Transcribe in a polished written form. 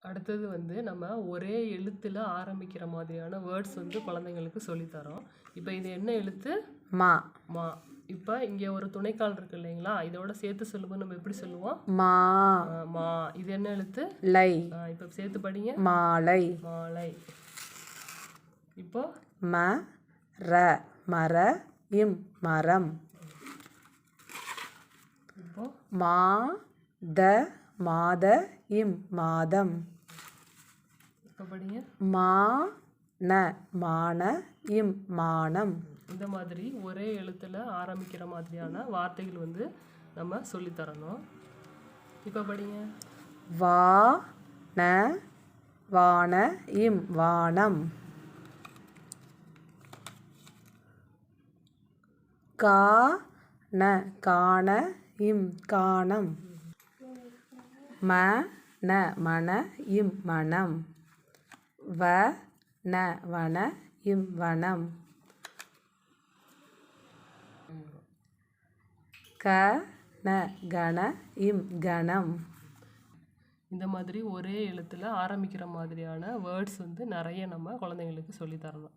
அடுத்தது வந்து நம்ம ஒரே எழுத்தில் ஆரம்பிக்கிற மாதிரியான வேர்ட்ஸ் வந்து குழந்தைங்களுக்கு சொல்லித்தரோம். இப்போ இது என்ன எழுத்து? மா. மா. இப்போ இங்கே ஒரு துணைக்கால் இருக்கு இல்லைங்களா, இதோட சேர்த்து சொல்லும்போது நம்ம எப்படி சொல்லுவோம்? மா. மா. இது என்ன எழுத்து? லை. இப்போ சேர்த்து படிங்க. மாலை. மாலை. இப்போ ம ர மர இம் மரம். இப்போ மா த மாத இம் மாதம். இப்போ படிங்க. மா ந மான இம் மானம். இந்த மாதிரி ஒரே எழுத்தில் ஆரம்பிக்கிற மாதிரியான வார்த்தைகள் வந்து நம்ம சொல்லித்தரணும். இப்போ படிங்க. வா ந வான இம் வானம். கா ந காண இம் காணம். ம ந மன இம் மனம். வ ந வன இம் வனம். க ந கண இம் கணம். இந்த மாதிரி ஒரே எழுத்தில் ஆரம்பிக்கிற மாதிரியான வேர்ட்ஸ் வந்து நிறைய நம்ம குழந்தைங்களுக்கு சொல்லித்தரணும்.